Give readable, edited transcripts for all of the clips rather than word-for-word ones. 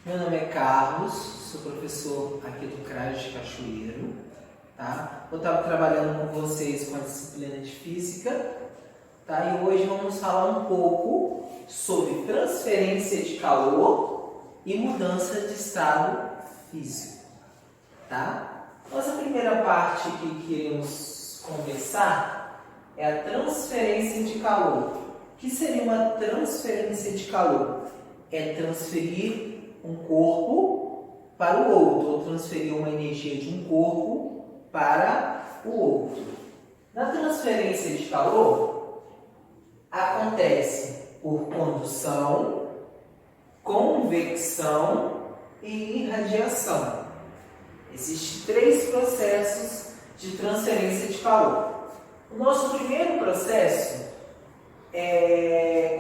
Meu nome é Carlos, sou professor aqui do CRAS de Cachoeiro, tá? Eu estava trabalhando com vocês com a disciplina de Física, tá? E hoje vamos falar um pouco sobre transferência de calor e mudança de estado físico, tá? Nossa primeira parte que queremos conversar é a transferência de calor. O que seria uma transferência de calor? É transferir um corpo para o outro, ou transferir uma energia de um corpo para o outro. Na transferência de calor, acontece por condução, convecção e irradiação. Existem 3 processos de transferência de calor. O nosso primeiro processo é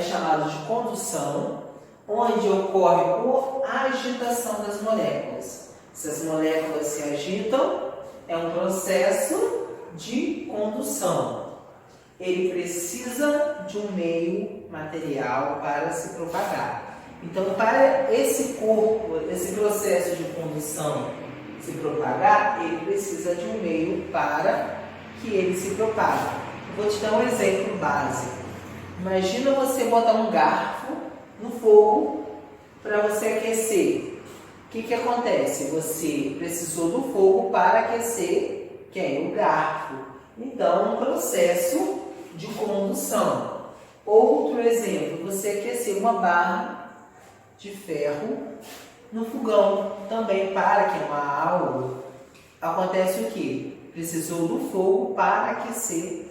chamado de condução, onde ocorre por agitação das moléculas. Se as moléculas se agitam, é um processo de condução. Ele precisa de um meio material para se propagar. Então, para esse processo de condução se propagar, ele precisa de um meio para que ele se propague. Vou te dar um exemplo básico. Imagina você botar um garfo no fogo para você aquecer. O que acontece? Você precisou do fogo para aquecer o garfo. Então, um processo de condução. Outro exemplo, você aquecer uma barra de ferro no fogão, também para queimar algo. Acontece o quê? Precisou do fogo para aquecer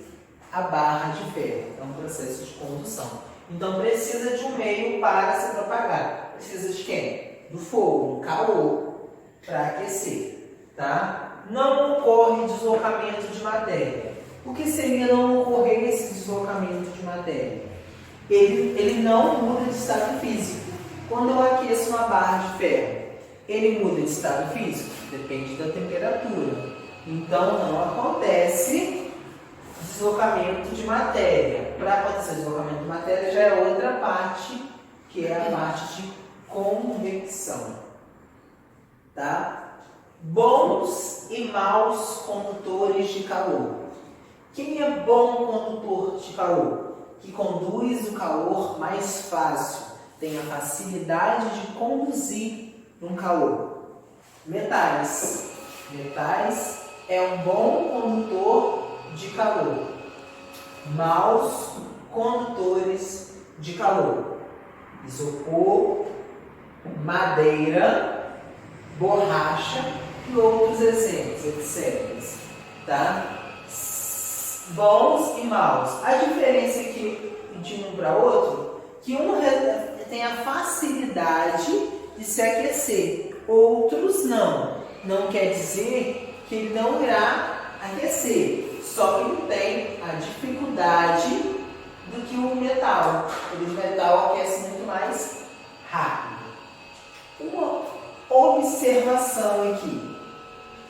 a barra de ferro. É um processo de condução. Então, precisa de um meio para se propagar. Precisa de quem? Do fogo, do calor, para aquecer. Tá? Não ocorre deslocamento de matéria. O que seria não ocorrer esse deslocamento de matéria? Ele não muda de estado físico. Quando eu aqueço uma barra de ferro, ele muda de estado físico? Depende da temperatura. Então, não acontece deslocamento de matéria. Para acontecer deslocamento de matéria já é outra parte, que é a parte de convecção. Tá? Bons e maus condutores de calor. Quem é bom condutor de calor? Que conduz o calor mais fácil, tem a facilidade de conduzir um calor. Metais. Metais é um bom condutor de calor. Maus condutores de calor: isopor, madeira, borracha e outros exemplos, etc. Tá? Bons e maus. A diferença aqui de um para outro, que um tem a facilidade de se aquecer, outros não. Não quer dizer que ele não irá aquecer, só que ele tem a dificuldade do que o metal. O metal aquece muito mais rápido. Uma observação aqui: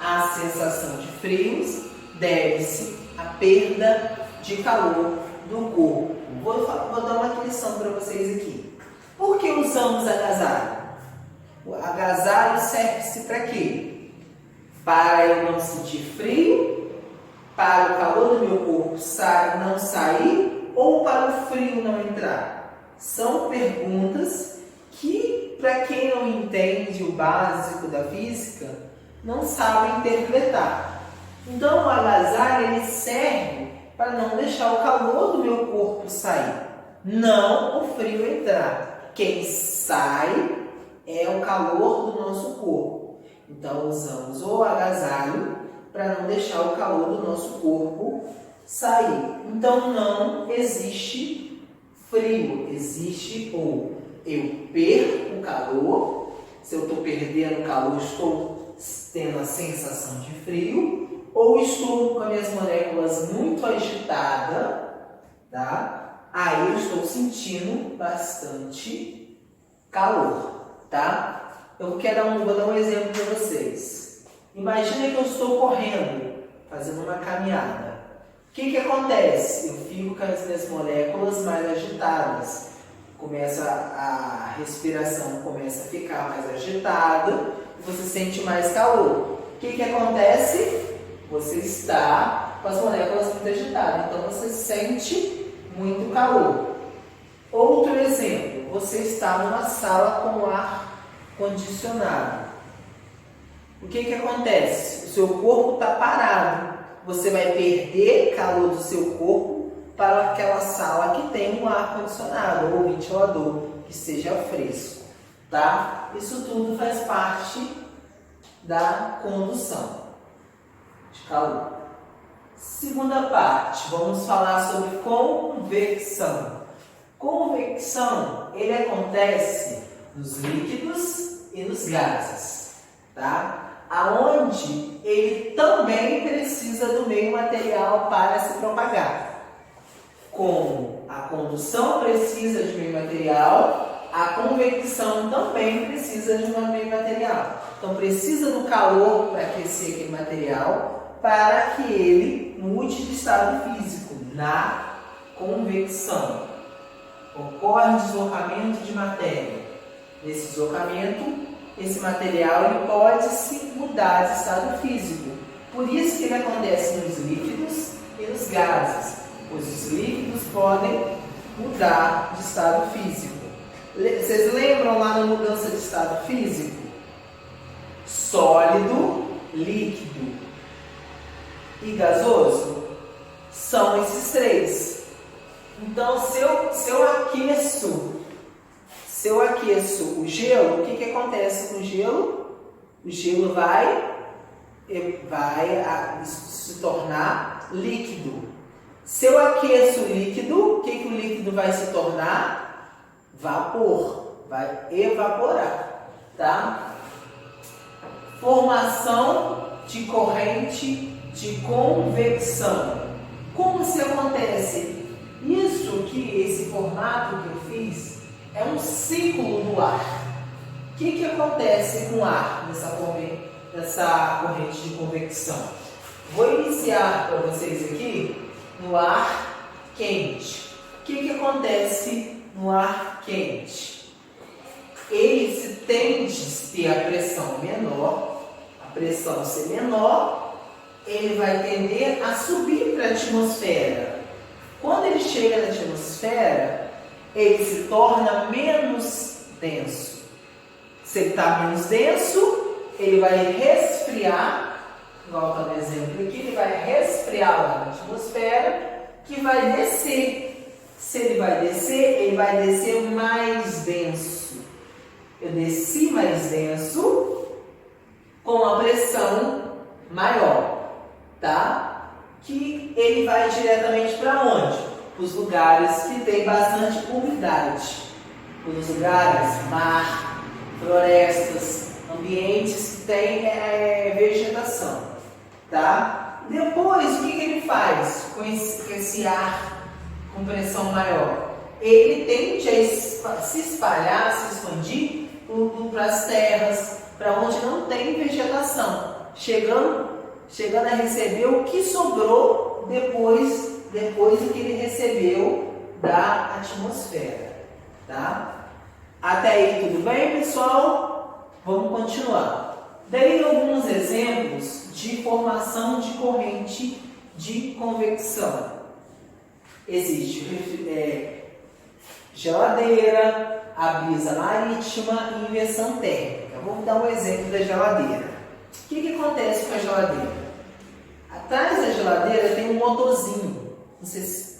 a sensação de frios deve-se à perda de calor do corpo. Vou dar uma lição para vocês aqui. Por que usamos agasalho? O agasalho serve-se para quê? Para eu não sentir frio, para o calor do meu corpo não sair ou para o frio não entrar? São perguntas que, para quem não entende o básico da física, não sabe interpretar. Então, o agasalho ele serve para não deixar o calor do meu corpo sair, não o frio entrar. Quem sai é o calor do nosso corpo. Então, usamos o agasalho para não deixar o calor do nosso corpo sair. Então, não existe frio, existe ou eu perco o calor. Se eu estou perdendo o calor, estou tendo a sensação de frio, ou estou com as minhas moléculas muito agitadas, tá? Aí eu estou sentindo bastante calor, tá? Eu vou dar um exemplo para vocês. Imagina que eu estou correndo, fazendo uma caminhada. O que acontece? Eu fico com as minhas moléculas mais agitadas. A respiração começa a ficar agitado e você sente mais calor. O que acontece? Você está com as moléculas muito agitadas, então você sente muito calor. Outro exemplo, você está numa sala com ar condicionado. O que acontece? O seu corpo está parado. Você vai perder calor do seu corpo para aquela sala que tem um ar condicionado ou ventilador que seja fresco, tá? Isso tudo faz parte da condução de calor. Segunda parte, vamos falar sobre convecção. Convecção, ele acontece nos líquidos e nos gases, tá? Aonde ele também precisa do meio material para se propagar. Como a condução precisa de meio material, a convecção também precisa de um meio material. Então precisa do calor para aquecer aquele material para que ele mude de estado físico. Na convecção ocorre deslocamento de matéria. Nesse deslocamento, esse material ele pode se mudar de estado físico. Por isso que ele acontece nos líquidos e nos gases, pois os líquidos podem mudar de estado físico. Vocês lembram lá na mudança de estado físico? Sólido, líquido e gasoso são esses três. Então, se eu aqueço o gelo, o que acontece com o gelo? O gelo vai se tornar líquido. Se eu aqueço o líquido, o que o líquido vai se tornar? Vapor, vai evaporar, tá? Formação de corrente de convecção. Como se acontece? Isso que esse formato que eu fiz é um ciclo do ar. O que acontece com o ar nessa corrente de convecção? Vou iniciar para vocês aqui no ar quente. O que acontece no ar quente? Ele se tende a ter a pressão menor, a pressão ser menor, ele vai tender a subir para a atmosfera. Quando ele chega na atmosfera, ele se torna menos denso. Se ele está menos denso, ele vai resfriar, igual está no exemplo aqui, ele vai resfriar lá na atmosfera, que vai descer. Se ele vai descer mais denso. Eu desci mais denso com a pressão maior, tá? Que ele vai diretamente para onde? Para os lugares que tem bastante umidade. Para os lugares, mar, florestas, ambientes que tem vegetação, tá? Depois, o que ele faz com esse ar com pressão maior? Ele tende a se espalhar, se expandir para as terras, para onde não tem vegetação, chegando a receber o que sobrou depois do que ele recebeu da atmosfera, tá? Até aí tudo bem, pessoal? Vamos continuar. Dei alguns exemplos de formação de corrente de convecção. Existe geladeira, a brisa marítima e inversão térmica. Vamos dar um exemplo da geladeira. O que acontece com a geladeira? Atrás da geladeira tem um motorzinho. Se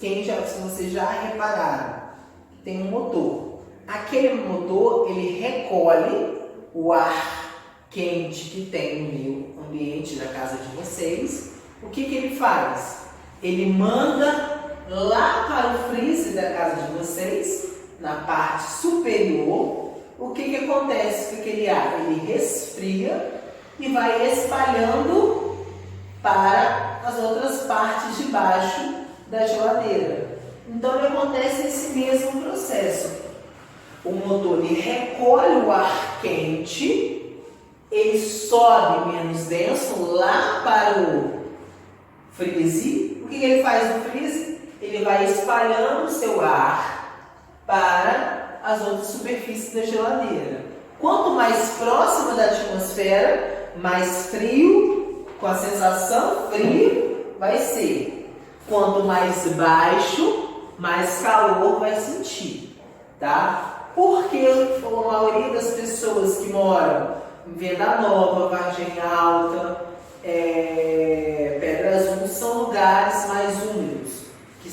vocês já repararam, tem um motor. Aquele motor, ele recolhe o ar quente que tem no meio ambiente da casa de vocês. O que ele faz? Ele manda lá para o freezer da casa de vocês, na parte superior. O que acontece com aquele ar? Ele resfria e vai espalhando para as outras partes de baixo da geladeira. Então, acontece esse mesmo processo. O motor ele recolhe o ar quente, ele sobe menos denso lá para o freezer. O que ele faz no freezer? Ele vai espalhando o seu ar para as outras superfícies da geladeira. Quanto mais próxima da atmosfera, mais frio, com a sensação fria, vai ser. Quanto mais baixo, mais calor vai sentir, tá? Porque a maioria das pessoas que moram em Venda Nova, Vargem Alta, Pedra Azul, são lugares mais úmidos, que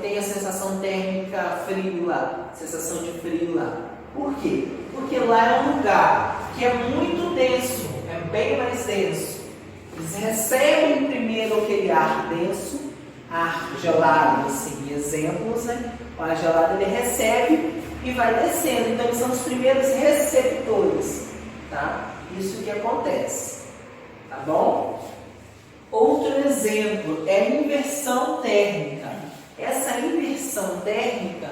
tem a sensação térmica frio lá, sensação de frio lá. Por quê? Porque lá é um lugar que é muito denso, é bem mais denso. Eles recebem primeiro aquele ar denso, ar gelado, assim, exemplos, né? O ar gelado ele recebe e vai descendo, então são os primeiros receptores, tá? Isso que acontece, tá bom? Outro exemplo é a inversão térmica. Essa inversão térmica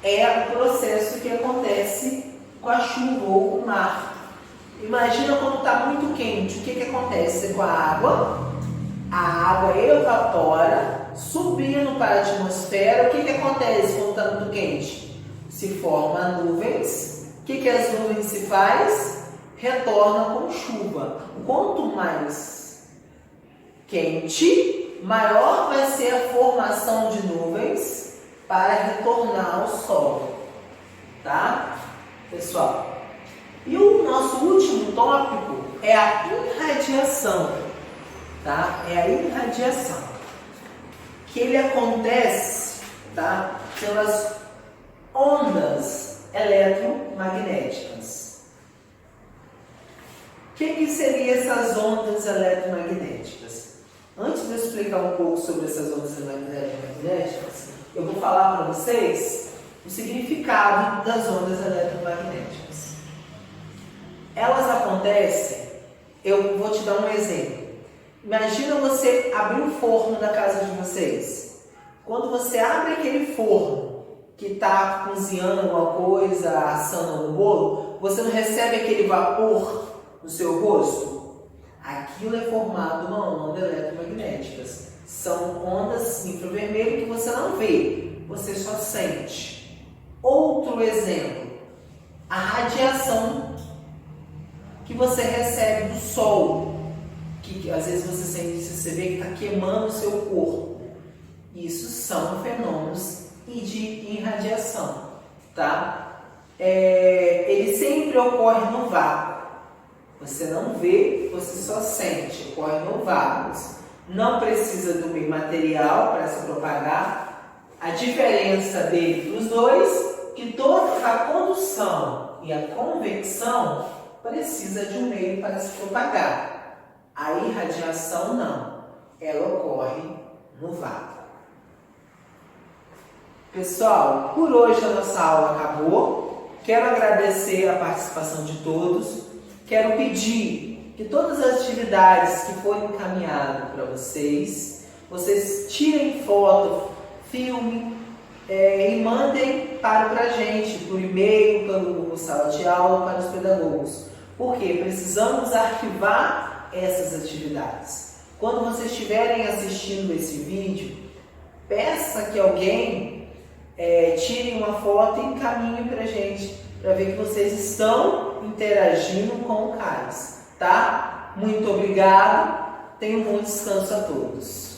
é o processo que acontece com a chuva ou com o mar. Imagina quando está muito quente, o que acontece com a água? A água evapora, subindo para a atmosfera. O que acontece quando está muito quente? Se formam nuvens. O que as nuvens se faz? Retorna com chuva. Quanto mais quente, maior vai ser a formação de nuvens para retornar ao solo, tá, pessoal? E o nosso último tópico é a irradiação, tá? É a irradiação, que ele acontece, tá, pelas ondas eletromagnéticas. O que seriam essas ondas eletromagnéticas? Antes de eu explicar um pouco sobre essas ondas eletromagnéticas, eu vou falar para vocês o significado das ondas eletromagnéticas. Elas acontecem, eu vou te dar um exemplo. Imagina você abrir um forno da casa de vocês. Quando você abre aquele forno que está cozinhando alguma coisa, assando algum bolo, você não recebe aquele vapor no seu rosto? Aquilo é formado uma onda eletromagnética. São ondas infravermelho que você não vê, você só sente. Outro exemplo, a radiação que você recebe do sol, que às vezes você sente, você vê que está queimando o seu corpo. Isso são fenômenos de irradiação, tá? Ele sempre ocorre no vácuo. Você não vê, você só sente, ocorre no vácuo. Não precisa do meio material para se propagar. A diferença dele dos dois, que toda a condução e a convecção precisa de um meio para se propagar. A irradiação não, ela ocorre no vácuo. Pessoal, por hoje a nossa aula acabou. Quero agradecer a participação de todos. Quero pedir que todas as atividades que forem encaminhadas para vocês tirem foto, filme e mandem para a gente, por e-mail, pelo sala de aula, para os pedagogos. Porque precisamos arquivar essas atividades. Quando vocês estiverem assistindo esse vídeo, peça que alguém tire uma foto e encaminhe para a gente, para ver que vocês estão interagindo com o CAIS, tá? Muito obrigado, tenham um bom descanso a todos.